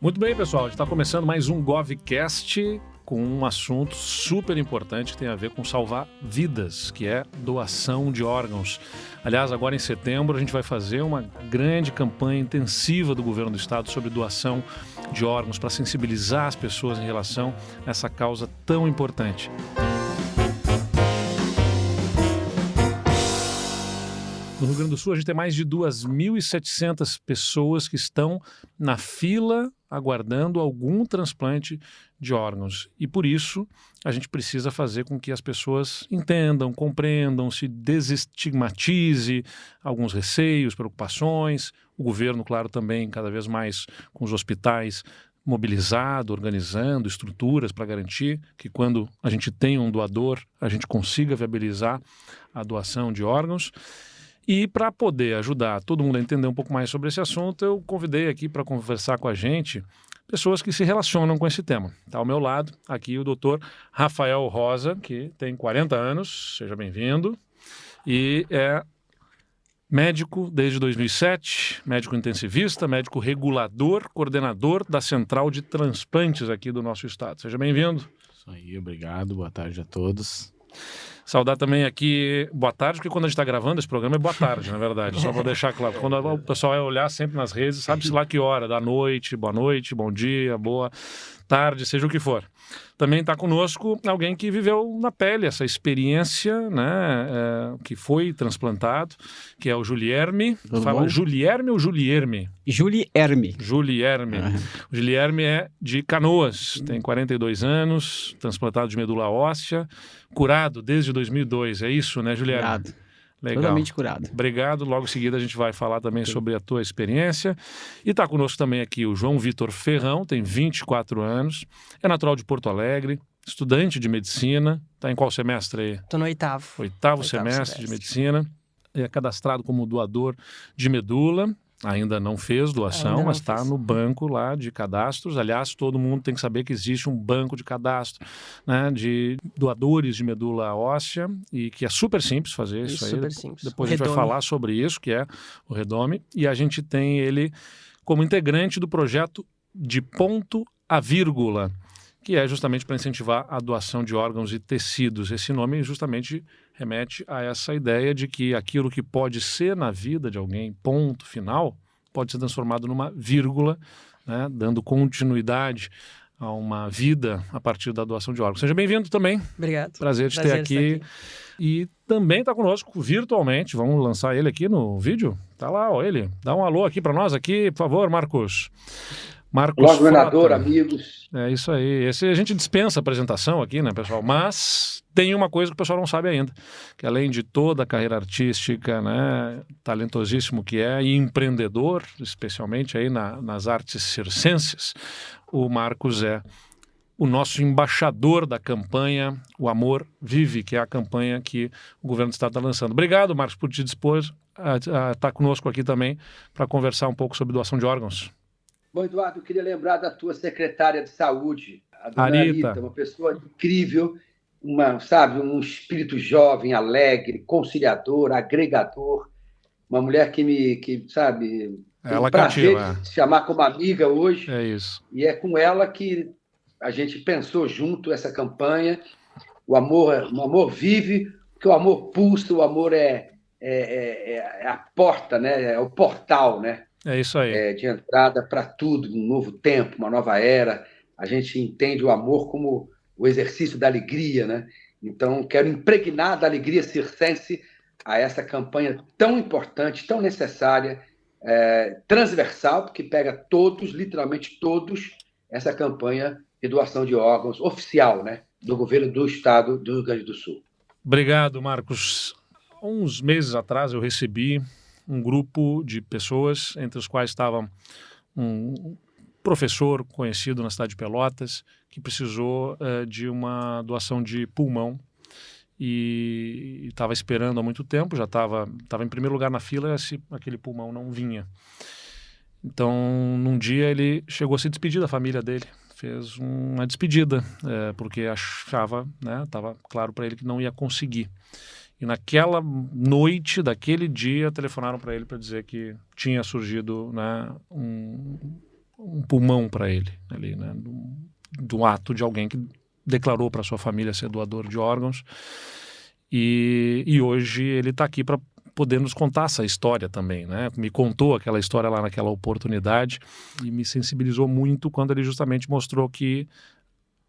Muito bem, pessoal. A gente está começando mais um GovCast com um assunto super importante que tem a ver com salvar vidas, que é doação de órgãos. Aliás, agora em setembro a gente vai fazer uma grande campanha intensiva do governo do estado sobre doação de órgãos para sensibilizar as pessoas em relação a essa causa tão importante. No Rio Grande do Sul, a gente tem mais de 2.700 pessoas que estão na fila aguardando algum transplante de órgãos. E por isso, a gente precisa fazer com que as pessoas entendam, compreendam, se desestigmatize alguns receios, preocupações. O governo, claro, também cada vez mais com os hospitais mobilizado, organizando estruturas para garantir que quando a gente tem um doador, a gente consiga viabilizar a doação de órgãos. E para poder ajudar todo mundo a entender um pouco mais sobre esse assunto, eu convidei aqui para conversar com a gente pessoas que se relacionam com esse tema. Está ao meu lado aqui o doutor Rafael Rosa, que tem 40 anos, seja bem-vindo, e é médico desde 2007, médico intensivista, médico regulador, coordenador da Central de Transplantes aqui do nosso estado. Seja bem-vindo. Isso aí, obrigado, boa tarde a todos. Saudar também aqui, boa tarde, porque quando a gente está gravando esse programa é boa tarde, na verdade, só para deixar claro. Quando o pessoal vai olhar sempre nas redes, sabe-se lá que hora, da noite, bom dia, boa tarde, seja o que for. Também está conosco alguém que viveu na pele essa experiência, né, que foi transplantado, que é o Julierme. Fala Julierme ou Julierme? Julierme. Julierme. O Julierme é de Canoas, tem 42 anos, transplantado de medula óssea, curado desde 2002, é isso, né, Julierme? Curado. Legal. Totalmente curado. Obrigado. Logo em seguida a gente vai falar também sobre a tua experiência. E está conosco também aqui o João Vitor Ferrão, tem 24 anos, é natural de Porto Alegre, estudante de medicina. Está em qual semestre aí? Estou no oitavo. Oitavo semestre de medicina. É cadastrado como doador de medula. Ainda não fez doação, mas está no banco lá de cadastros. Aliás, todo mundo tem que saber que existe um banco de cadastro, né, de doadores de medula óssea e que é super simples fazer isso aí. Super simples. Depois a gente vai falar sobre isso, que é o Redome. E a gente tem ele como integrante do projeto De Ponto a Vírgula, que é justamente para incentivar a doação de órgãos e tecidos. Esse nome justamente remete a essa ideia de que aquilo que pode ser na vida de alguém, ponto final, pode ser transformado numa vírgula, né, dando continuidade a uma vida a partir da doação de órgãos. Seja bem-vindo também. Obrigado. Prazer de ter aqui. E também está conosco virtualmente. Vamos lançar ele aqui no vídeo. Tá lá, ó, ele. Dá um alô aqui para nós aqui, por favor, Marcos. Olá, governador, amigos. É isso aí. Esse a gente dispensa a apresentação aqui, né, pessoal? Mas tem uma coisa que o pessoal não sabe ainda, que além de toda a carreira artística, né, talentosíssimo que é, e empreendedor, especialmente aí nas artes circenses, o Marcos é o nosso embaixador da campanha O Amor Vive, que é a campanha que o governo do estado está lançando. Obrigado, Marcos, por te dispor a estar conosco aqui também para conversar um pouco sobre doação de órgãos. Bom, Eduardo, eu queria lembrar da tua secretária de saúde, a dona Arita, uma pessoa incrível, um espírito jovem, alegre, conciliador, agregador, uma mulher que ela prazer cativa, de se chamar como amiga hoje. É isso. E é com ela que a gente pensou junto essa campanha. O amor vive, porque o amor pulsa, o amor é a porta, né? É o portal, né? É isso aí. De entrada para tudo, um novo tempo, uma nova era. A gente entende o amor como o exercício da alegria, né? Então, quero impregnar da alegria circense a essa campanha tão importante, tão necessária, transversal, porque pega todos, literalmente todos, essa campanha de doação de órgãos oficial, né, do governo do estado do Rio Grande do Sul. Obrigado, Marcos. Uns meses atrás eu recebi um grupo de pessoas, entre os quais estava um professor conhecido na cidade de Pelotas, que precisou de uma doação de pulmão e estava esperando há muito tempo, já estava em primeiro lugar na fila, aquele pulmão não vinha. Então, num dia ele chegou a se despedir da família dele, fez uma despedida, porque achava, né, estava claro para ele que não ia conseguir. E naquela noite, daquele dia, telefonaram para ele para dizer que tinha surgido, né, um pulmão para ele, ali, né? Do ato de alguém que declarou para sua família ser doador de órgãos. E hoje ele está aqui para poder nos contar essa história também, né? Me contou aquela história lá naquela oportunidade e me sensibilizou muito quando ele justamente mostrou que,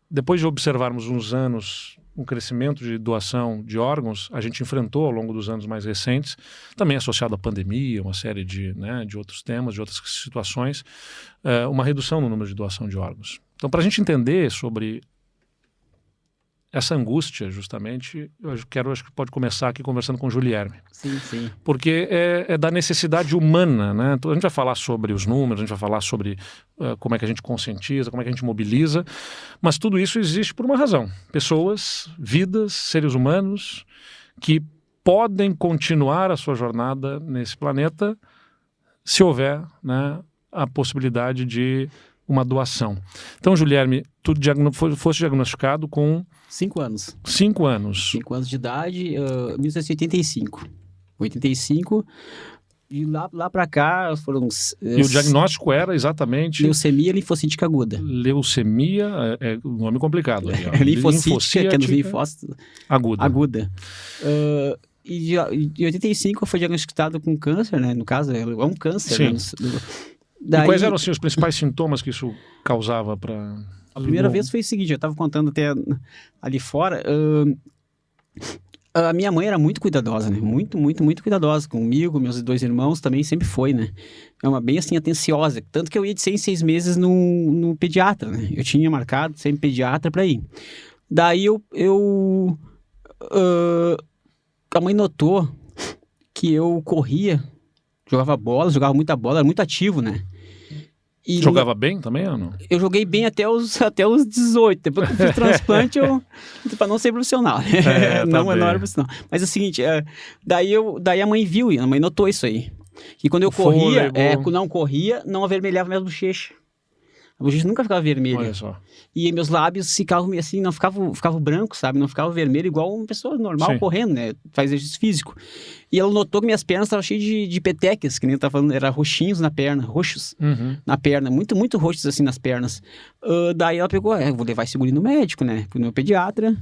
depois de observarmos uns anos um crescimento de doação de órgãos, a gente enfrentou ao longo dos anos mais recentes, também associado à pandemia, uma série de outros temas, de outras situações, uma redução no número de doação de órgãos. Então, para a gente entender sobre essa angústia, justamente, acho que pode começar aqui conversando com o Julierme. Sim, sim. Porque é da necessidade humana, né? Então, a gente vai falar sobre os números, a gente vai falar sobre como é que a gente conscientiza, como é que a gente mobiliza, mas tudo isso existe por uma razão. Pessoas, vidas, seres humanos que podem continuar a sua jornada nesse planeta se houver, né, a possibilidade de uma doação. Então, Julierme, tu foste diagnosticado com 5 anos. 5 anos. 5 anos de idade, 1985. 85, e lá pra cá foram... E o diagnóstico era exatamente... Leucemia linfocítica aguda. Leucemia, é um nome complicado. Linfocítica, que é dos linfócitos... Aguda. E em 85 eu fui diagnosticado com câncer, né? No caso, é um câncer. Sim. Né? E quais eram assim, os principais sintomas que isso causava para... A primeira vez foi o seguinte, eu estava contando até ali fora, a minha mãe era muito cuidadosa, né? Muito, muito, muito cuidadosa comigo, meus 2 irmãos também sempre foi, né? É uma bem assim atenciosa, tanto que eu ia de 6 em 6 meses no pediatra, né? Eu tinha marcado sempre pediatra para ir. Daí a mãe notou que eu corria, jogava muita bola, era muito ativo, né? E jogava bem também ou não? Eu joguei bem até os 18. Depois que eu fiz transplante, para não ser profissional. Não era profissional. Mas é o seguinte, daí a mãe viu, a mãe notou isso aí. Que quando eu corria, não avermelhava minha bochecha. A bochecha nunca ficava vermelha. Olha só. E meus lábios ficavam assim, não ficavam brancos, sabe? Não ficava vermelho igual uma pessoa normal. Sim. Correndo, né? Faz exercício físico. E ela notou que minhas pernas estavam cheias de petecas, que nem eu tava falando, era roxinhos na perna, roxos na perna, muito, muito roxos assim nas pernas. Daí ela pegou, vou levar esse guri no médico, né? No meu pediatra.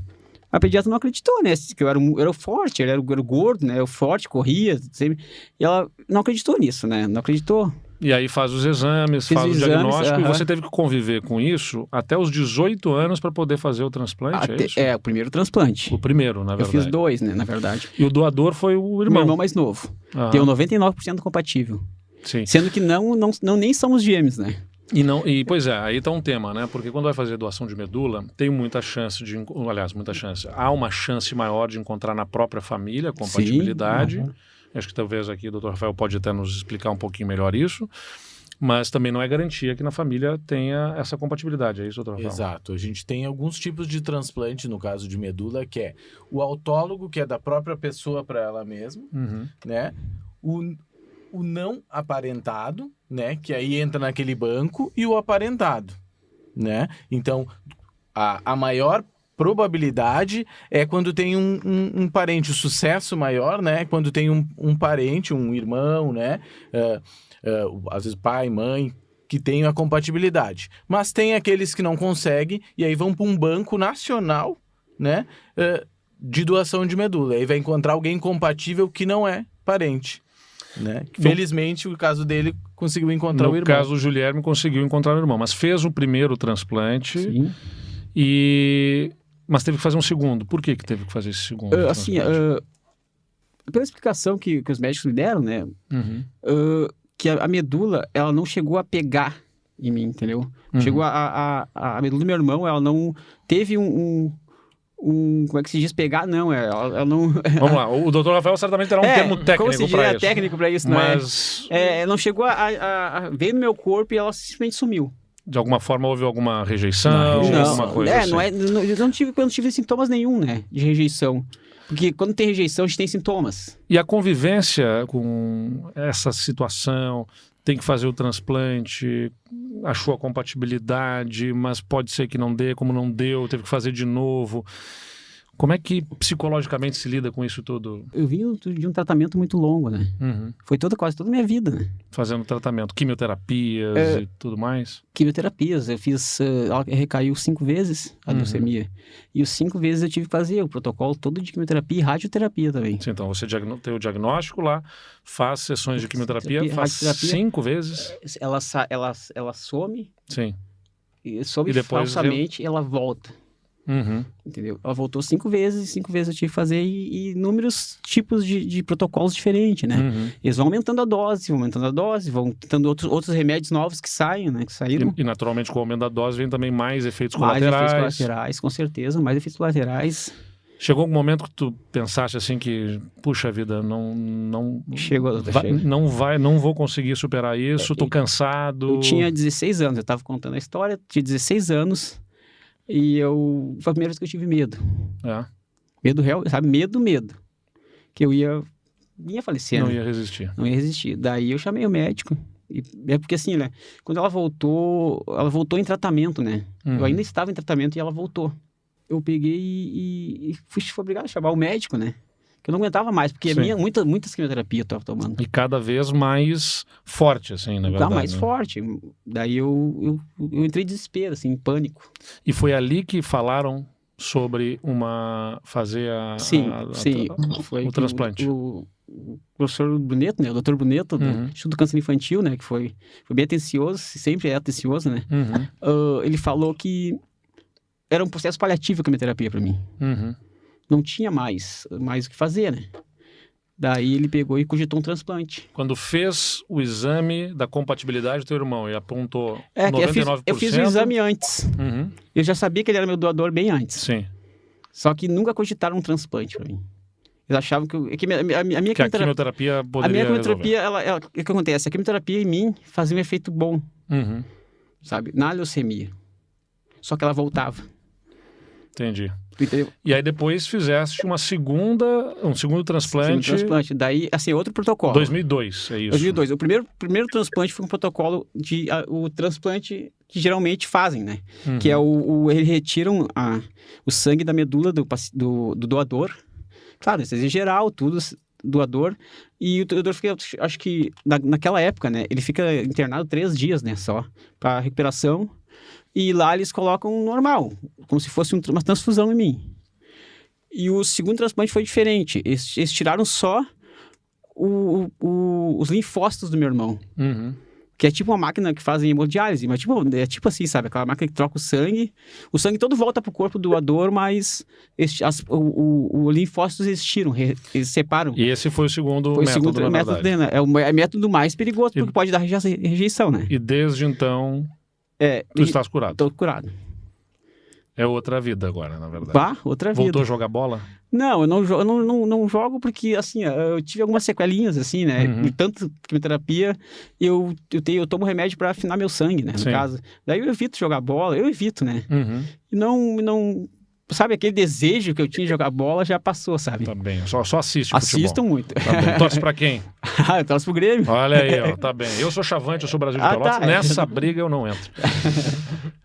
A pediatra não acreditou, né? Que eu era forte, eu era gordo, né? Eu forte, corria, sempre. E ela não acreditou nisso, né? Não acreditou. E aí faz os exames, faz o diagnóstico, e você teve que conviver com isso até os 18 anos para poder fazer o transplante, é isso? É, o primeiro transplante. O primeiro, na verdade. Eu fiz 2, né, na verdade. E o doador foi o irmão? Meu irmão mais novo. Deu 99% compatível. Sim. Sendo que nem somos gêmeos, né? Pois é, aí tá um tema, né? Porque quando vai fazer doação de medula, tem muita chance há uma chance maior de encontrar na própria família a compatibilidade. Sim. Acho que talvez aqui o Dr. Rafael pode até nos explicar um pouquinho melhor isso, mas também não é garantia que na família tenha essa compatibilidade, é isso, Dr. Rafael? Exato, a gente tem alguns tipos de transplante, no caso de medula, que é o autólogo, que é da própria pessoa para ela mesma, né? O não aparentado, né? Que aí entra naquele banco, e o aparentado, né? Então, a maior probabilidade é quando tem um parente, o sucesso maior, né? Quando tem um parente, um irmão, né? Às vezes pai, mãe, que tem a compatibilidade. Mas tem aqueles que não conseguem e aí vão para um banco nacional, né? De doação de medula. Aí vai encontrar alguém compatível que não é parente, né? Felizmente, o caso dele conseguiu encontrar o irmão. No caso, o Julierme conseguiu encontrar o irmão, mas fez o primeiro transplante. Sim. Mas teve que fazer um segundo. Por que teve que fazer esse segundo? Pela explicação que os médicos me deram, né? Que a medula, ela não chegou a pegar em mim, entendeu? Chegou a medula do meu irmão, ela não teve como é que se diz pegar? Não, ela não... Vamos lá, o Dr. Rafael certamente terá um termo técnico para isso. Técnico para isso, mas... não chegou a veio no meu corpo e ela simplesmente sumiu. De alguma forma houve alguma rejeição? Alguma coisa assim? Eu não tive sintomas nenhum, né, de rejeição. Porque quando tem rejeição, a gente tem sintomas. E a convivência com essa situação, tem que fazer o transplante, achou a compatibilidade, mas pode ser que não dê, como não deu, teve que fazer de novo. Como é que psicologicamente se lida com isso tudo? Eu vim de um tratamento muito longo, né? Foi quase toda a minha vida, né? Fazendo tratamento, quimioterapias e tudo mais? Quimioterapias. Eu fiz... ela recaiu 5 vezes a leucemia. E os 5 vezes eu tive que fazer o protocolo todo de quimioterapia e radioterapia também. Sim, então você tem o diagnóstico lá, faz sessões de quimioterapia, faz 5 vezes. Ela some. Sim. Some e depois falsamente, ela volta. Entendeu? Ela voltou 5 vezes, 5 vezes eu tive que fazer e inúmeros tipos de protocolos diferentes, né? Eles vão aumentando a dose, vão tentando outros remédios novos que saem, né? Que saíram. E naturalmente com o aumento da dose vem também mais efeitos mais colaterais. Mais efeitos colaterais, com certeza, mais efeitos colaterais. Chegou algum momento que tu pensaste assim que, puxa vida, não vou conseguir superar isso, tô cansado. Eu tinha 16 anos, eu tava contando a história, tinha 16 anos. E foi a primeira vez que eu tive medo. Medo real, sabe? Medo. Que eu ia falecer, Não né? ia resistir. Não ia resistir. Daí eu chamei o médico. E é porque assim, né? Quando ela voltou em tratamento, né? Eu ainda estava em tratamento e ela voltou. Eu peguei e fui obrigado a chamar o médico, né? Que eu não aguentava mais, porque muitas quimioterapias eu estava tomando. E cada vez mais forte, assim, na verdade. Mais forte. Daí eu entrei em desespero, assim, em pânico. E foi ali que falaram sobre fazer foi o transplante. O professor Bruneto, né? O doutor Bruneto, do Instituto do Câncer Infantil, né? Que foi bem atencioso, sempre é atencioso, né? Ele falou que era um processo paliativo a quimioterapia para mim. Não tinha mais o que fazer, né? Daí ele pegou e cogitou um transplante. Quando fez o exame da compatibilidade do teu irmão e apontou 99%... Eu fiz o exame antes. Eu já sabia que ele era meu doador bem antes. Sim. Só que nunca cogitaram um transplante para mim. Eles achavam que a minha quimioterapia poderia A minha quimioterapia, o que acontece? A quimioterapia em mim fazia um efeito bom. Sabe? Na leucemia. Só que ela voltava. Entendi. Entendeu? E aí depois fizeste um segundo transplante. Daí, assim, outro protocolo. 2002, é isso? 2002. O primeiro transplante foi um protocolo o transplante que geralmente fazem, né? Que é eles retiram o sangue da medula do doador. Claro, isso é geral, tudo, doador. E o doador fica, acho que naquela época, né? Ele fica internado 3 dias, né? Só, para recuperação. E lá eles colocam normal, como se fosse uma transfusão em mim. E o segundo transplante foi diferente. Eles tiraram só os linfócitos do meu irmão. Que é tipo uma máquina que faz hemodiálise. Mas é tipo assim, sabe? Aquela máquina que troca o sangue. O sangue todo volta pro corpo do doador, mas os linfócitos eles tiram, eles separam. E esse foi o segundo método, na verdade. Né? É o método mais perigoso, porque pode dar rejeição, né? E desde então... tu estás curado. Tô curado. É outra vida agora, na verdade. Outra vida. Voltou a jogar bola? Não, eu não jogo porque, assim, eu tive algumas sequelinhas, assim, né? Tanto quimioterapia, eu tomo remédio para afinar meu sangue, né? No caso. Daí eu evito jogar bola, né? E não... Sabe, aquele desejo que eu tinha de jogar bola já passou, sabe? Tá bem, só assiste Assistam futebol. muito. Tá bem. Torce pra quem? Eu torço pro Grêmio. Olha aí, ó, tá bem. Eu sou Chavante, eu sou Brasil de Pelotas. Tá. Nessa briga eu não entro.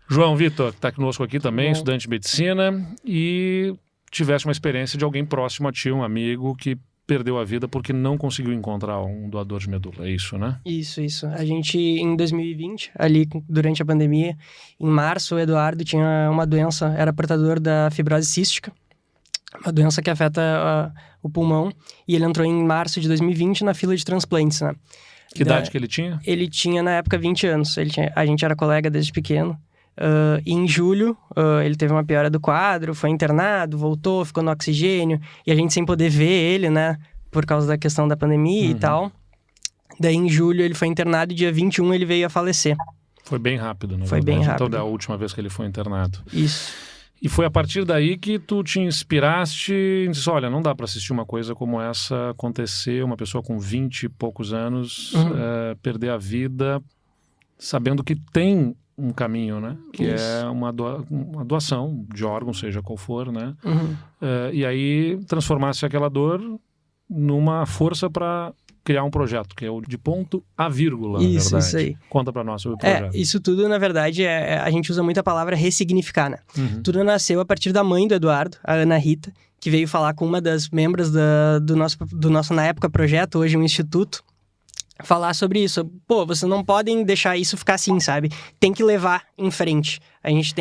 João Vitor, que tá conosco aqui também, estudante de medicina, e tivesse uma experiência de alguém próximo a ti, um amigo que perdeu a vida porque não conseguiu encontrar um doador de medula, é isso, né? Isso. A gente, em 2020, ali durante a pandemia, em março, o Eduardo tinha uma doença, era portador da fibrose cística, uma doença que afeta o pulmão, e ele entrou em março de 2020 na fila de transplantes, né? Que idade que ele tinha? Ele tinha, na época, 20 anos. A gente era colega desde pequeno. E em julho, ele teve uma piora do quadro, foi internado, voltou, ficou no oxigênio, e a gente sem poder ver ele, né, por causa da questão da pandemia e tal. Daí em julho ele foi internado e dia 21 ele veio a falecer. Foi bem rápido, né? Foi bem rápido. Então, da última vez que ele foi internado. Isso. E foi a partir daí que tu te inspiraste e disse, olha, não dá para assistir uma coisa como essa acontecer, uma pessoa com 20 e poucos anos perder a vida, sabendo que tem um caminho, né? Que é uma doação de órgão, seja qual for, né? E aí transformasse aquela dor numa força para criar um projeto, que é o de ponto a vírgula, Isso, na verdade. isso aí. Conta para nós sobre o projeto. Isso tudo, na verdade, a gente usa muito a palavra ressignificar, né? Tudo nasceu a partir da mãe do Eduardo, a Ana Rita, que veio falar com uma das membros do nosso, na época, projeto, hoje um instituto, falar sobre isso. Pô, vocês não podem deixar isso ficar assim, sabe? Tem que levar em frente. A gente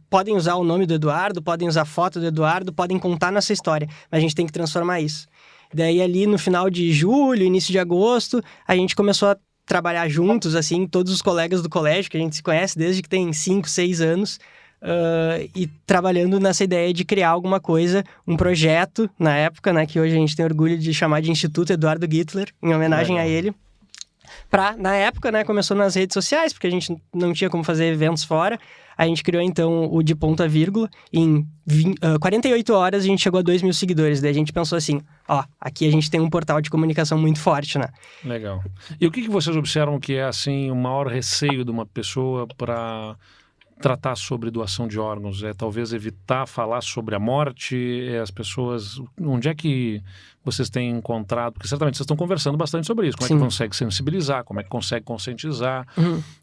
podem usar o nome do Eduardo, podem usar a foto do Eduardo, podem contar nossa história, mas a gente tem que transformar isso. Daí ali no final de julho, início de agosto, a gente começou a trabalhar juntos, assim, todos os colegas do colégio, que a gente se conhece desde que tem 5, 6 anos, e trabalhando nessa ideia de criar alguma coisa, um projeto, na época, né, que hoje a gente tem orgulho de chamar de Instituto Eduardo Gittler, em homenagem a ele. Na época, né, começou nas redes sociais, porque a gente não tinha como fazer eventos fora. A gente criou, então, o de ponto a vírgula. Em 48 horas, a gente chegou a 2.000 seguidores. Daí a gente pensou assim, aqui a gente tem um portal de comunicação muito forte, né? Legal. E o que vocês observam que é, assim, o maior receio de uma pessoa para tratar sobre doação de órgãos? É talvez evitar falar sobre a morte? As pessoas... Onde é que vocês têm encontrado? Porque certamente vocês estão conversando bastante sobre isso. Como é que consegue sensibilizar? Como é que consegue conscientizar?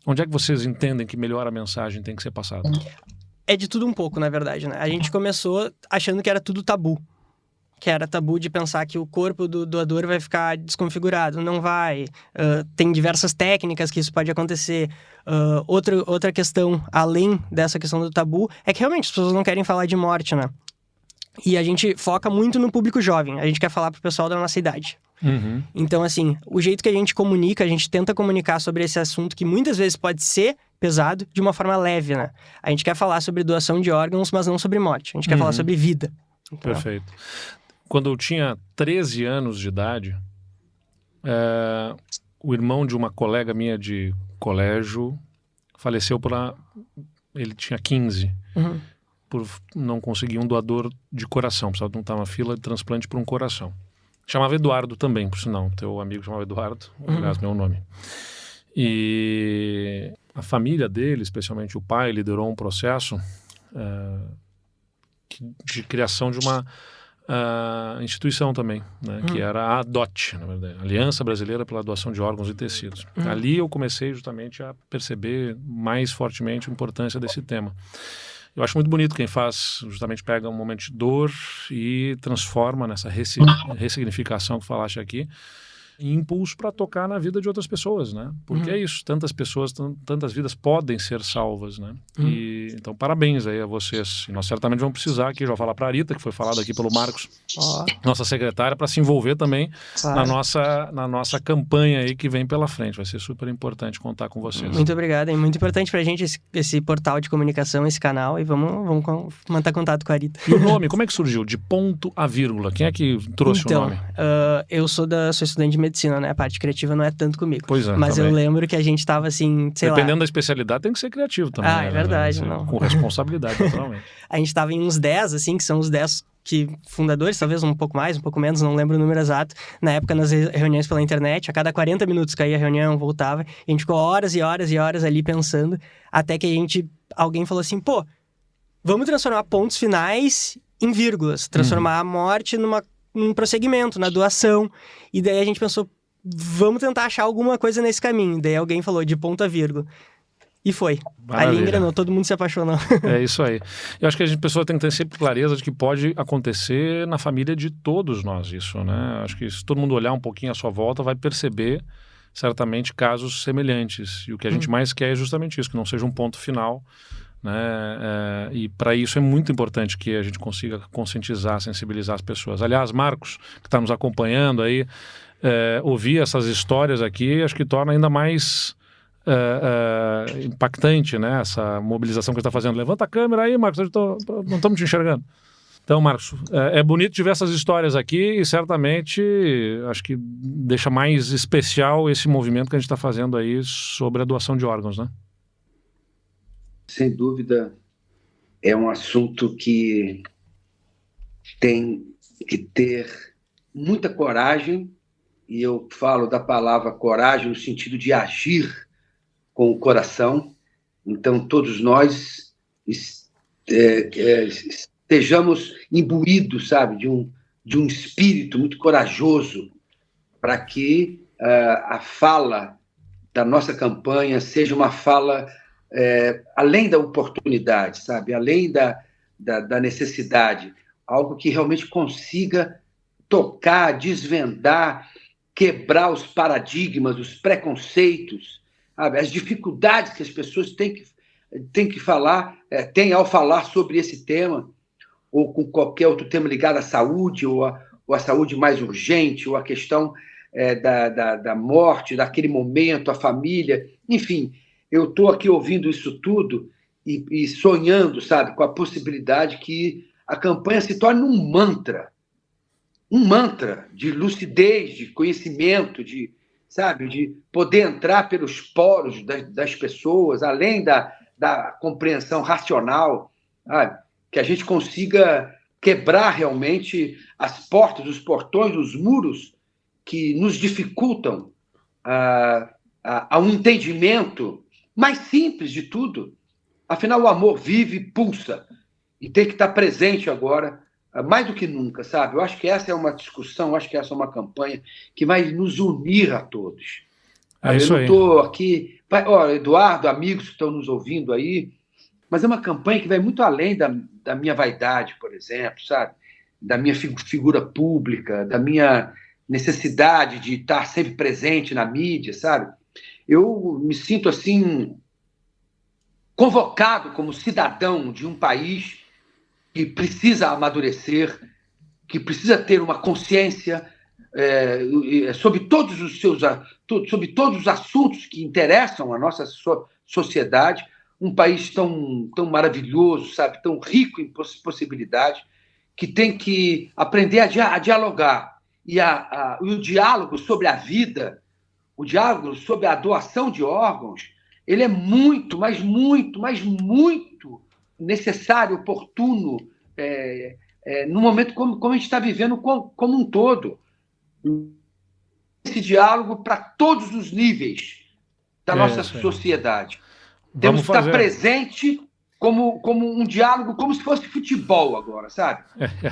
Onde é que vocês entendem que melhor a mensagem tem que ser passada? É de tudo um pouco, na verdade, né? A gente começou achando que era tudo tabu. Que era tabu de pensar que o corpo do doador vai ficar desconfigurado. Não vai. Tem diversas técnicas que isso pode acontecer. Outra questão, além dessa questão do tabu, é que realmente as pessoas não querem falar de morte, né? E a gente foca muito no público jovem. A gente quer falar pro pessoal da nossa idade. Então, assim, o jeito que a gente comunica, a gente tenta comunicar sobre esse assunto que muitas vezes pode ser pesado, de uma forma leve, né? A gente quer falar sobre doação de órgãos, mas não sobre morte. A gente quer falar sobre vida. Então... Perfeito. Quando eu tinha 13 anos de idade, o irmão de uma colega minha de colégio faleceu ele tinha 15, por não conseguir um doador de coração, precisava não estar na fila de transplante por um coração. Chamava Eduardo também, por sinal, teu amigo chamava Eduardo, aliás, meu nome. E a família dele, especialmente o pai, liderou um processo de criação de uma instituição também, né, que era a ADOT, na verdade, Aliança Brasileira pela Doação de Órgãos e Tecidos. Ali eu comecei justamente a perceber mais fortemente a importância desse tema. Eu acho muito bonito quem faz, justamente pega um momento de dor e transforma nessa ressignificação que falaste aqui, em impulso para tocar na vida de outras pessoas, né? Porque é isso, tantas pessoas, tantas vidas podem ser salvas, né? E, então, parabéns aí a vocês. E nós certamente vamos precisar aqui, já vou falar para a Arita, que foi falado aqui pelo Marcos, nossa secretária, para se envolver também na nossa campanha aí que vem pela frente. Vai ser super importante contar com vocês. Muito obrigado, é muito importante pra gente esse portal de comunicação, esse canal, e vamos manter contato com a Arita. E o nome, como é que surgiu? De ponto a vírgula. Quem é que trouxe o nome? Eu sou estudante de medicina, né? A parte criativa não é tanto comigo. Pois é, mas também. Eu lembro que a gente tava assim, sei lá... Dependendo da especialidade, tem que ser criativo também. É verdade. Não. Com responsabilidade, naturalmente. A gente tava em uns 10, assim, que são os 10 fundadores, talvez um pouco mais, um pouco menos, não lembro o número exato. Na época, nas reuniões pela internet, a cada 40 minutos caía a reunião, voltava. E a gente ficou horas e horas e horas ali pensando, até que alguém falou assim, vamos transformar pontos finais em vírgulas. Transformar a morte num prosseguimento, na doação. E daí a gente pensou, vamos tentar achar alguma coisa nesse caminho. Daí alguém falou de ponto a vírgula. E foi. Maravilha. Ali engrenou, todo mundo se apaixonou. É isso aí. Eu acho que a pessoa tem que ter sempre clareza de que pode acontecer na família de todos nós isso, né? Acho que se todo mundo olhar um pouquinho à sua volta, vai perceber certamente casos semelhantes. E o que a gente mais quer é justamente isso, que não seja um ponto final, né? E para isso é muito importante que a gente consiga conscientizar, sensibilizar as pessoas. Aliás, Marcos, que está nos acompanhando aí, ouvir essas histórias aqui, acho que torna ainda mais impactante, né? Essa mobilização que você está fazendo. Levanta a câmera aí, Marcos, não estamos te enxergando. Então, Marcos, é bonito de ver essas histórias aqui e certamente acho que deixa mais especial esse movimento que a gente está fazendo aí sobre a doação de órgãos, né? Sem dúvida, é um assunto que tem que ter muita coragem, e eu falo da palavra coragem no sentido de agir com o coração. Então, todos nós estejamos imbuídos, sabe, de um espírito muito corajoso para que a fala da nossa campanha seja uma fala além da oportunidade, sabe? Além da necessidade, algo que realmente consiga tocar, desvendar, quebrar os paradigmas, os preconceitos, sabe? As dificuldades que as pessoas têm que falar, têm ao falar sobre esse tema, ou com qualquer outro tema ligado à saúde, ou a saúde mais urgente, ou a questão da morte, daquele momento, a família. Enfim, eu estou aqui ouvindo isso tudo e sonhando, sabe, com a possibilidade que a campanha se torne um mantra de lucidez, de conhecimento, de poder entrar pelos poros das pessoas, além da compreensão racional, sabe? Que a gente consiga quebrar realmente as portas, os portões, os muros que nos dificultam a um entendimento mais simples de tudo. Afinal, o amor vive e pulsa e tem que estar presente agora, mais do que nunca, sabe? Eu acho que essa é uma discussão, eu acho que essa é uma campanha que vai nos unir a todos. É isso aí. Eu não estou aqui... Eduardo, amigos que estão nos ouvindo aí, mas é uma campanha que vai muito além da minha vaidade, por exemplo, sabe? Da minha figura pública, da minha necessidade de estar sempre presente na mídia, sabe? Eu me sinto, assim, convocado como cidadão de um país que precisa amadurecer, que precisa ter uma consciência sobre todos os assuntos que interessam a nossa sociedade, um país tão maravilhoso, sabe, tão rico em possibilidades, que tem que aprender a dialogar. E o diálogo sobre a vida, o diálogo sobre a doação de órgãos, ele é muito, mas muito, mas muito necessário, oportuno, num momento como a gente está vivendo como um todo. Esse diálogo para todos os níveis da nossa sociedade. Temos que estar presente como um diálogo, como se fosse futebol agora, sabe?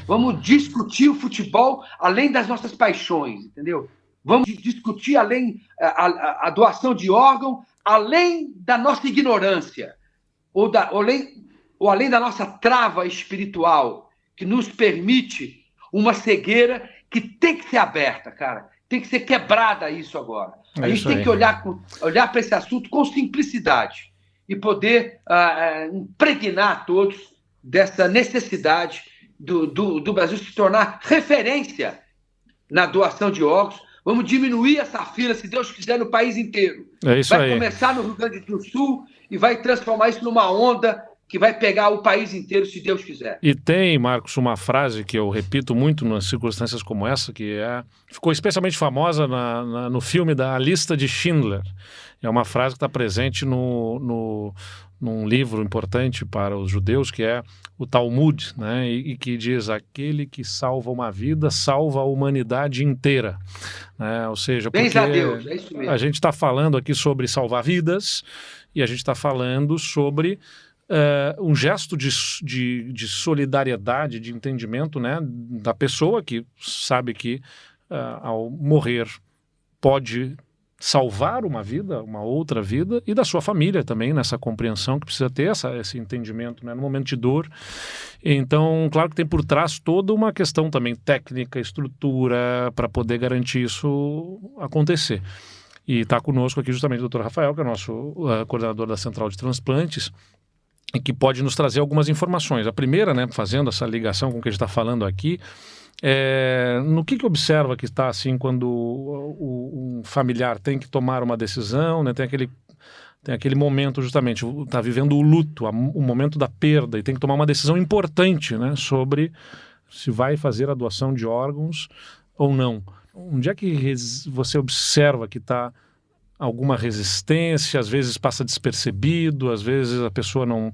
Vamos discutir o futebol além das nossas paixões, entendeu? Vamos discutir além a doação de órgão, além da nossa ignorância, ou além da nossa trava espiritual, que nos permite uma cegueira que tem que ser aberta, cara. Tem que ser quebrada isso agora. A gente tem que olhar para esse assunto com simplicidade e poder impregnar todos dessa necessidade do Brasil se tornar referência na doação de órgãos. Vamos diminuir essa fila, se Deus quiser, no país inteiro. Vai começar no Rio Grande do Sul e vai transformar isso numa onda que vai pegar o país inteiro, se Deus quiser. E tem, Marcos, uma frase que eu repito muito nas circunstâncias como essa, que ficou especialmente famosa no filme da Lista de Schindler. É uma frase que está presente num livro importante para os judeus, que é o Talmud, né? E que diz: aquele que salva uma vida, salva a humanidade inteira. Ou seja, porque a Deus, é isso mesmo. A gente está falando aqui sobre salvar vidas e a gente está falando sobre um gesto de solidariedade, de entendimento, né, da pessoa que sabe que ao morrer pode salvar uma vida, uma outra vida, e da sua família também, nessa compreensão que precisa ter esse entendimento, né, no momento de dor. Então, claro que tem por trás toda uma questão também técnica, estrutura, para poder garantir isso acontecer. E está conosco aqui justamente o Dr. Rafael, que é nosso coordenador da Central de Transplantes, e que pode nos trazer algumas informações. A primeira, né, fazendo essa ligação com o que a gente está falando aqui, no que observa que está assim quando um familiar tem que tomar uma decisão, né, tem aquele momento justamente, está vivendo o luto, o momento da perda, e tem que tomar uma decisão importante, né, sobre se vai fazer a doação de órgãos ou não. Onde é que você observa que está alguma resistência, às vezes passa despercebido, às vezes a pessoa não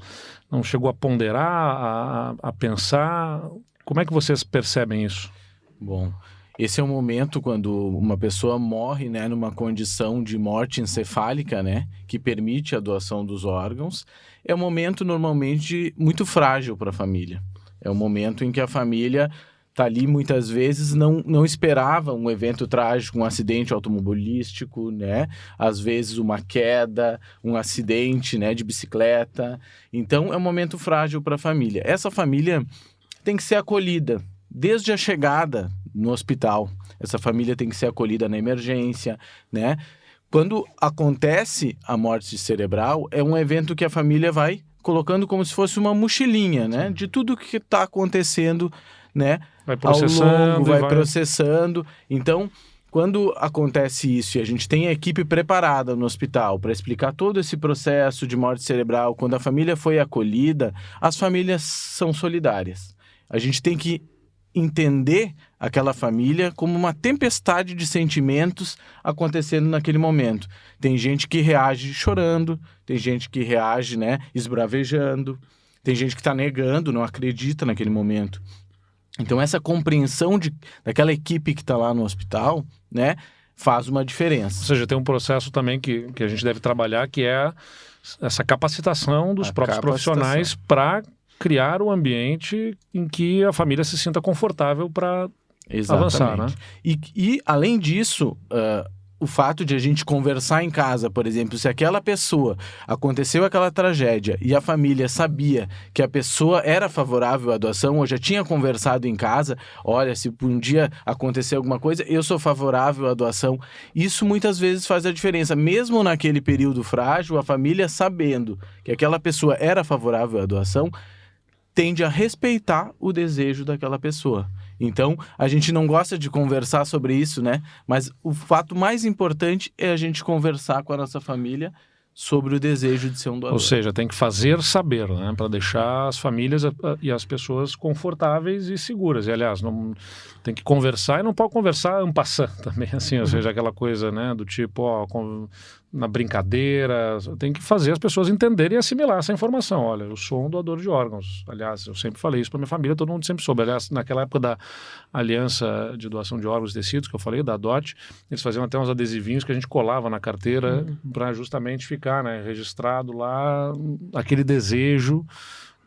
chegou a ponderar, a pensar? Como é que vocês percebem isso? Bom, esse é o momento quando uma pessoa morre, né, numa condição de morte encefálica, né, que permite a doação dos órgãos. É um momento normalmente muito frágil para a família. É um momento em que a família tá ali muitas vezes não esperava um evento trágico, um acidente automobilístico, né? Às vezes uma queda, um acidente, né, de bicicleta. Então é um momento frágil para a família. Essa família tem que ser acolhida desde a chegada no hospital. Essa família tem que ser acolhida na emergência, né? Quando acontece a morte cerebral, é um evento que a família vai colocando como se fosse uma mochilinha, né? De tudo que está acontecendo, né? Vai processando. Vai processando. Então, quando acontece isso e a gente tem a equipe preparada no hospital para explicar todo esse processo de morte cerebral, quando a família foi acolhida, as famílias são solidárias. A gente tem que entender aquela família como uma tempestade de sentimentos acontecendo naquele momento. Tem gente que reage chorando, tem gente que reage, né, esbravejando, tem gente que está negando, não acredita naquele momento. Então essa compreensão daquela equipe que está lá no hospital, né, faz uma diferença. Ou seja, tem um processo também que a gente deve trabalhar, que é essa capacitação dos próprios profissionais para criar um ambiente em que a família se sinta confortável para avançar, né? E além disso, o fato de a gente conversar em casa, por exemplo, se aquela pessoa, aconteceu aquela tragédia e a família sabia que a pessoa era favorável à doação, ou já tinha conversado em casa, olha, se um dia acontecer alguma coisa, eu sou favorável à doação. Isso muitas vezes faz a diferença. Mesmo naquele período frágil, a família sabendo que aquela pessoa era favorável à doação, tende a respeitar o desejo daquela pessoa. Então, a gente não gosta de conversar sobre isso, né? Mas o fato mais importante é a gente conversar com a nossa família sobre o desejo de ser um doador. Ou seja, tem que fazer saber, né? Para deixar as famílias e as pessoas confortáveis e seguras. E, aliás, não tem que conversar e não pode conversar en passant também, assim, ou seja, aquela coisa, né, do tipo, na brincadeira, tem que fazer as pessoas entenderem e assimilar essa informação. Olha, eu sou um doador de órgãos. Aliás, eu sempre falei isso para minha família, todo mundo sempre soube. Aliás, naquela época da Aliança de Doação de Órgãos e Tecidos, que eu falei, da DOT, eles faziam até uns adesivinhos que a gente colava na carteira para justamente ficar, né, registrado lá aquele desejo,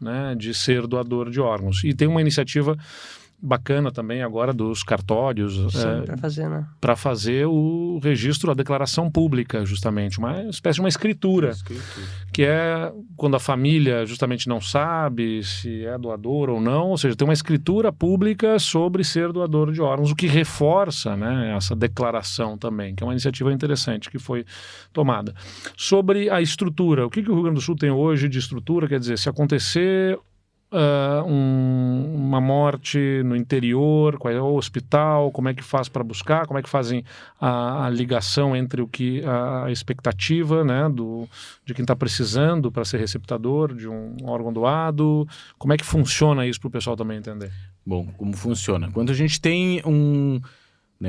né, de ser doador de órgãos. E tem uma iniciativa bacana também agora dos cartórios para fazer o registro, a declaração pública, justamente, uma espécie de uma escritura, que é quando a família justamente não sabe se é doador ou não, ou seja, tem uma escritura pública sobre ser doador de órgãos, o que reforça, né, essa declaração também, que é uma iniciativa interessante que foi tomada. Sobre a estrutura, o que o Rio Grande do Sul tem hoje de estrutura, quer dizer, se acontecer uma morte no interior, qual é o hospital, como é que faz para buscar, como é que fazem a ligação entre a expectativa, né, de quem está precisando para ser receptador de um órgão doado, como é que funciona isso para o pessoal também entender? Bom, como funciona? Quando a gente tem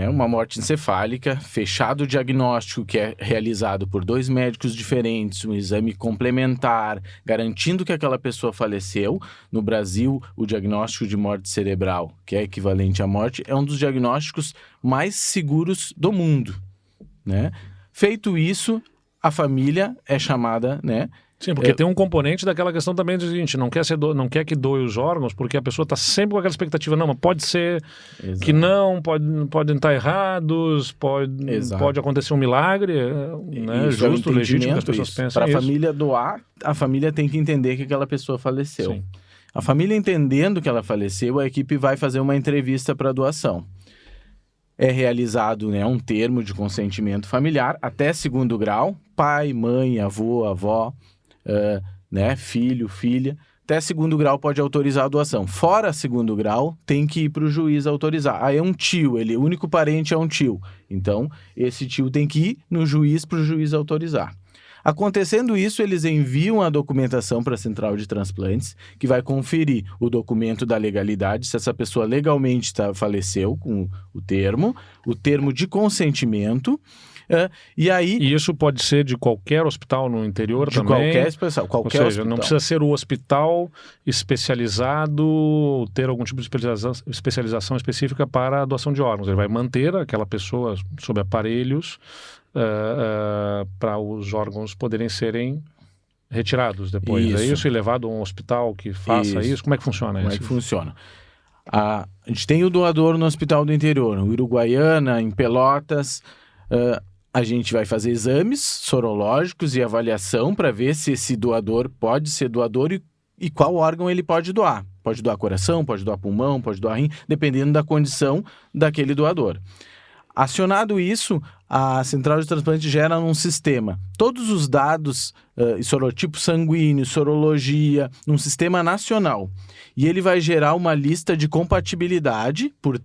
uma morte encefálica, fechado o diagnóstico que é realizado por 2 médicos diferentes, um exame complementar, garantindo que aquela pessoa faleceu. No Brasil, o diagnóstico de morte cerebral, que é equivalente à morte, é um dos diagnósticos mais seguros do mundo, né? Feito isso, a família é chamada, né? Sim, porque tem um componente daquela questão também do seguinte, não quer que doe os órgãos, porque a pessoa está sempre com aquela expectativa, não, mas pode ser que não, podem estar errados, pode acontecer um milagre, né? Justo, legítimo que as pessoas pensem isso. Para a família doar, a família tem que entender que aquela pessoa faleceu. Sim. A família entendendo que ela faleceu, a equipe vai fazer uma entrevista para doação. É realizado, né, um termo de consentimento familiar até 2º grau, pai, mãe, avô, avó, né, filho, filha. Até 2º grau pode autorizar a doação. Fora 2º grau, tem que ir para o juiz autorizar. Aí é um tio, o único parente é um tio. Então, esse tio tem que ir no juiz para o juiz autorizar. Acontecendo isso, eles enviam a documentação para a Central de Transplantes, que vai conferir o documento da legalidade, se essa pessoa legalmente faleceu com o termo de consentimento. E isso pode ser de qualquer hospital no interior também? Qualquer hospital. Ou seja, não precisa ser o hospital especializado ou ter algum tipo de especialização específica para a doação de órgãos. Ele vai manter aquela pessoa sob aparelhos para os órgãos poderem serem retirados depois. Isso. É isso? E levado a um hospital que faça isso? Como é que funciona isso? Como é que funciona? A gente tem o doador no Hospital do Interior, no Uruguaiana, em Pelotas. A gente vai fazer exames sorológicos e avaliação para ver se esse doador pode ser doador e qual órgão ele pode doar. Pode doar coração, pode doar pulmão, pode doar rim, dependendo da condição daquele doador. Acionado isso, a central de transplante gera num sistema todos os dados, sorotipo sanguíneo, sorologia, num sistema nacional. E ele vai gerar uma lista de compatibilidade por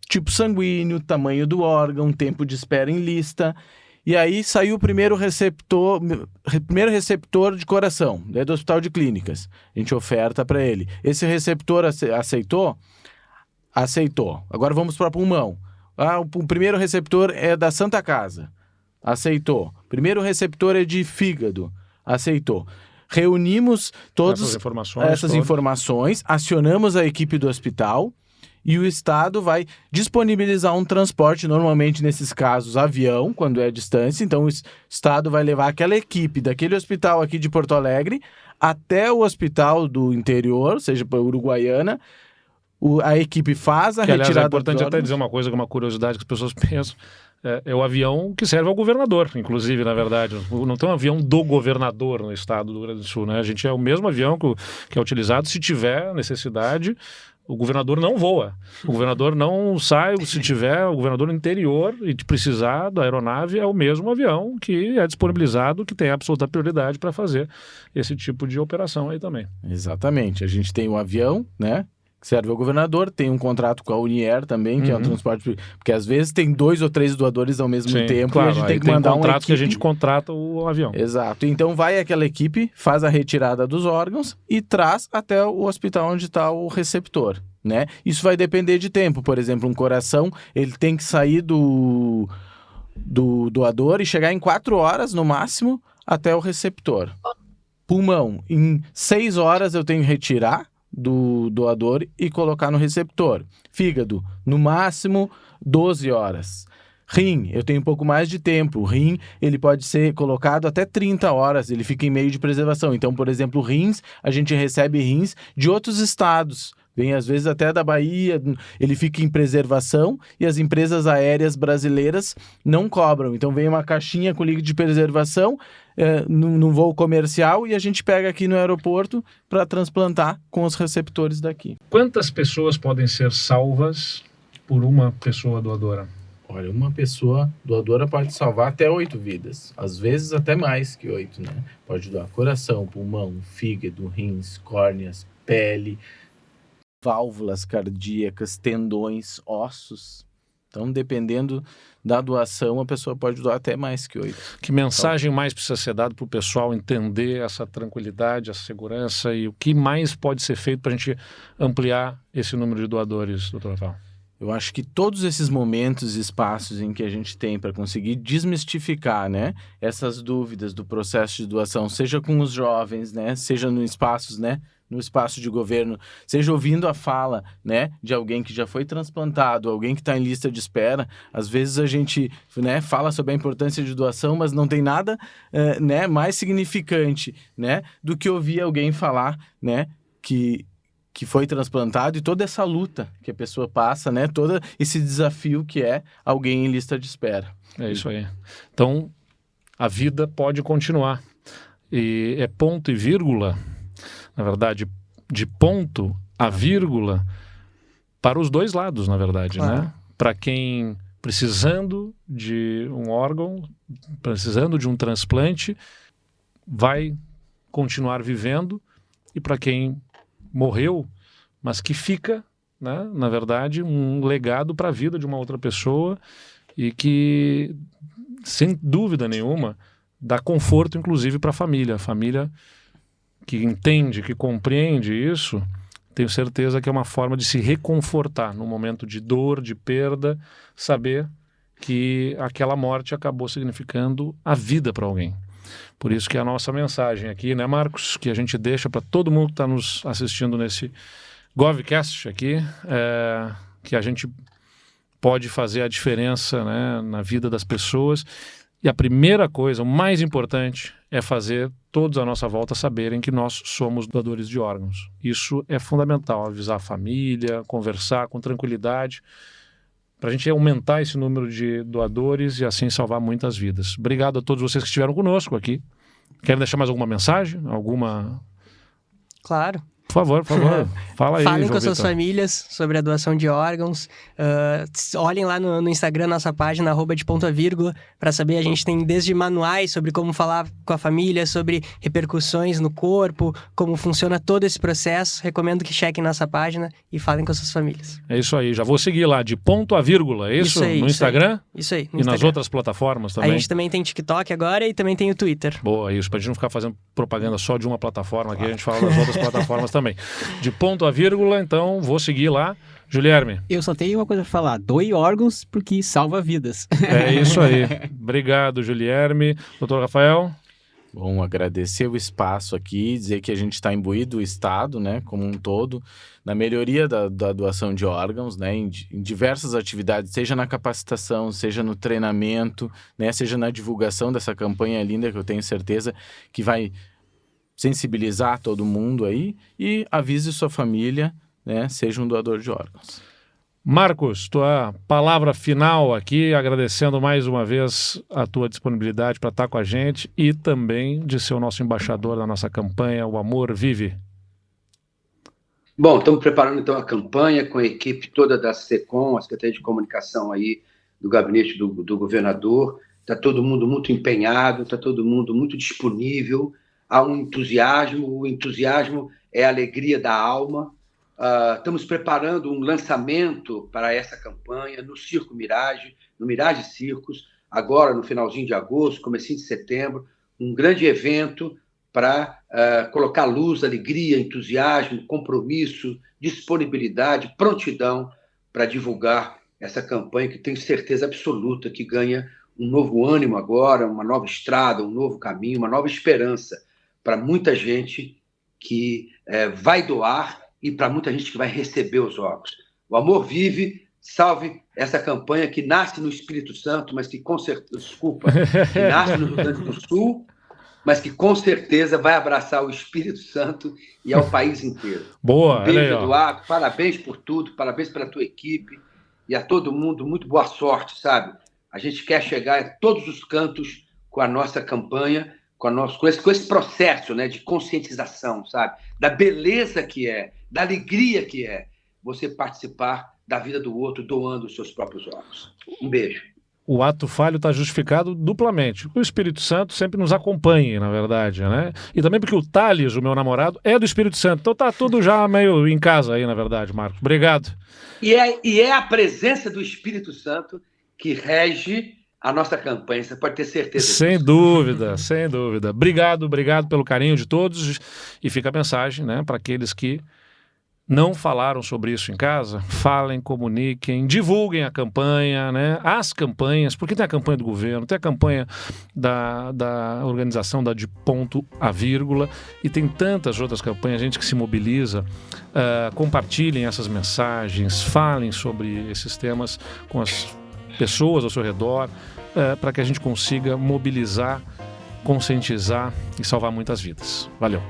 tipo sanguíneo, tamanho do órgão, tempo de espera em lista. E aí saiu o primeiro receptor de coração, do Hospital de Clínicas. A gente oferta para ele. Esse receptor aceitou? Aceitou. Agora vamos para pulmão. O primeiro receptor é da Santa Casa. Aceitou. Primeiro receptor é de fígado. Aceitou. Reunimos todas essas informações, acionamos a equipe do hospital e o Estado vai disponibilizar um transporte, normalmente nesses casos avião, quando é distância. Então o Estado vai levar aquela equipe daquele hospital aqui de Porto Alegre até o hospital do interior, seja para Uruguaiana. A equipe faz a retirada. Aliás, é importante até dizer uma coisa, uma curiosidade que as pessoas pensam. É o avião que serve ao governador, inclusive, na verdade. Não tem um avião do governador no estado do Rio Grande do Sul, né? A gente é o mesmo avião que é utilizado. Se tiver necessidade, o governador não voa. O governador não sai, se tiver o governador no interior e precisar da aeronave, é o mesmo avião que é disponibilizado, que tem absoluta prioridade para fazer esse tipo de operação aí também. Exatamente. A gente tem um avião, né? Que serve ao governador, tem um contrato com a Unier também, que é um transporte, porque às vezes tem 2 ou 3 doadores ao mesmo tempo, claro, e a gente tem que mandar um contrato que a gente contrata o avião. Exato, então vai aquela equipe, faz a retirada dos órgãos e traz até o hospital onde está o receptor, né? Isso vai depender de tempo, por exemplo, um coração, ele tem que sair do doador e chegar em 4 horas no máximo até o receptor. Pulmão, em 6 horas eu tenho que retirar do doador e colocar no receptor. Fígado, no máximo 12 horas. Rim, eu tenho um pouco mais de tempo. O rim, ele pode ser colocado até 30 horas, ele fica em meio de preservação. Então, por exemplo, rins, a gente recebe rins de outros estados. Vem às vezes até da Bahia, ele fica em preservação e as empresas aéreas brasileiras não cobram. Então vem uma caixinha com líquido de preservação num voo comercial e a gente pega aqui no aeroporto para transplantar com os receptores daqui. Quantas pessoas podem ser salvas por uma pessoa doadora? Olha, uma pessoa doadora pode salvar até 8 vidas, às vezes até mais que 8, né? Pode doar coração, pulmão, fígado, rins, córneas, pele, válvulas cardíacas, tendões, ossos. Então, dependendo da doação, a pessoa pode doar até mais que 8. Que mensagem mais precisa ser dada para o pessoal entender essa tranquilidade, essa segurança e o que mais pode ser feito para a gente ampliar esse número de doadores, doutor Rafael? Eu acho que todos esses momentos e espaços em que a gente tem para conseguir desmistificar, né, essas dúvidas do processo de doação, seja com os jovens, né, seja no espaços, né, no espaço de governo, seja ouvindo a fala, né, de alguém que já foi transplantado, alguém que está em lista de espera. Às vezes a gente, né, fala sobre a importância de doação, mas não tem nada né, mais significante, né, do que ouvir alguém falar, né, que foi transplantado e toda essa luta que a pessoa passa, né, todo esse desafio que é alguém em lista de espera. É isso aí. Então, a vida pode continuar. E é ponto e vírgula, na verdade, de ponto a vírgula para os dois lados, na verdade, né? Para quem precisando de um órgão, precisando de um transplante, vai continuar vivendo, e para quem morreu, mas que fica, né, na verdade, um legado para a vida de uma outra pessoa e que, sem dúvida nenhuma, dá conforto, inclusive, para a família que entende, que compreende isso, tenho certeza que é uma forma de se reconfortar no momento de dor, de perda, saber que aquela morte acabou significando a vida para alguém. Por isso que é a nossa mensagem aqui, né, Marcos, que a gente deixa para todo mundo que está nos assistindo nesse Govcast aqui, que a gente pode fazer a diferença, né, na vida das pessoas. E a primeira coisa, o mais importante, é fazer todos à nossa volta saberem que nós somos doadores de órgãos. Isso é fundamental, avisar a família, conversar com tranquilidade, para a gente aumentar esse número de doadores e assim salvar muitas vidas. Obrigado a todos vocês que estiveram conosco aqui. Querem deixar mais alguma mensagem? Claro. Por favor, fala aí, Falem João com suas Vitor. famílias sobre a doação de órgãos. Olhem lá no Instagram, nossa página, @de_ponto_a_vírgula, para saber. A gente tem desde manuais sobre como falar com a família, sobre repercussões no corpo, como funciona todo esse processo. Recomendo que chequem nossa página e falem com suas famílias. É isso aí, já vou seguir lá, de ponto a vírgula, é isso? Aí, no Instagram? Isso aí. E nas outras plataformas também? A gente também tem TikTok agora e também tem o Twitter. Boa, isso, pra gente não ficar fazendo propaganda só de uma plataforma aqui, a gente fala das outras plataformas também. De ponto a vírgula, então vou seguir lá. Julierme. Eu só tenho uma coisa para falar. Doe órgãos porque salva vidas. É isso aí. Obrigado, Julierme. Doutor Rafael? Bom, agradecer o espaço aqui, dizer que a gente está imbuído, o Estado, né, como um todo, na melhoria da doação de órgãos, né, em diversas atividades, seja na capacitação, seja no treinamento, né, seja na divulgação dessa campanha linda que eu tenho certeza que vai sensibilizar todo mundo aí, e avise sua família, né, seja um doador de órgãos. Marcos, tua palavra final aqui, agradecendo mais uma vez a tua disponibilidade para estar com a gente e também de ser o nosso embaixador da nossa campanha, O Amor Vive. Bom, estamos preparando então a campanha com a equipe toda da SECOM, a Secretaria de Comunicação aí do gabinete do governador. Está todo mundo muito empenhado, está todo mundo muito disponível. Há um entusiasmo, o entusiasmo é a alegria da alma. Estamos preparando um lançamento para essa campanha no Circo Mirage, no Mirage Circos, agora no finalzinho de agosto, comecinho de setembro, um grande evento para colocar luz, alegria, entusiasmo, compromisso, disponibilidade, prontidão para divulgar essa campanha que tenho certeza absoluta que ganha um novo ânimo agora, uma nova estrada, um novo caminho, uma nova esperança para muita gente que vai doar e para muita gente que vai receber os órgãos. O Amor Vive, salve essa campanha que nasce no Espírito Santo, mas que com certeza, que nasce no Rio Grande do Sul, mas que com certeza vai abraçar o Espírito Santo e ao país inteiro. Boa, um beijo, aí, Eduardo, parabéns por tudo, parabéns pela tua equipe e a todo mundo, muito boa sorte, sabe? A gente quer chegar a todos os cantos com a nossa campanha, com esse processo, né, de conscientização, sabe? Da beleza que é, da alegria que é você participar da vida do outro doando os seus próprios órgãos. Um beijo. O ato falho está justificado duplamente. O Espírito Santo sempre nos acompanha, na verdade, né? E também porque o Thales, o meu namorado, é do Espírito Santo. Então tá tudo já meio em casa aí, na verdade, Marcos. Obrigado. E é a presença do Espírito Santo que rege a nossa campanha, você pode ter certeza disso. Sem dúvida, sem dúvida. Obrigado pelo carinho de todos. E fica a mensagem, né, para aqueles que não falaram sobre isso em casa, falem, comuniquem, divulguem a campanha, né, as campanhas, porque tem a campanha do governo, tem a campanha da organização da De Ponto a Vírgula e tem tantas outras campanhas, gente que se mobiliza. Compartilhem essas mensagens, falem sobre esses temas com as pessoas ao seu redor, para que a gente consiga mobilizar, conscientizar e salvar muitas vidas. Valeu!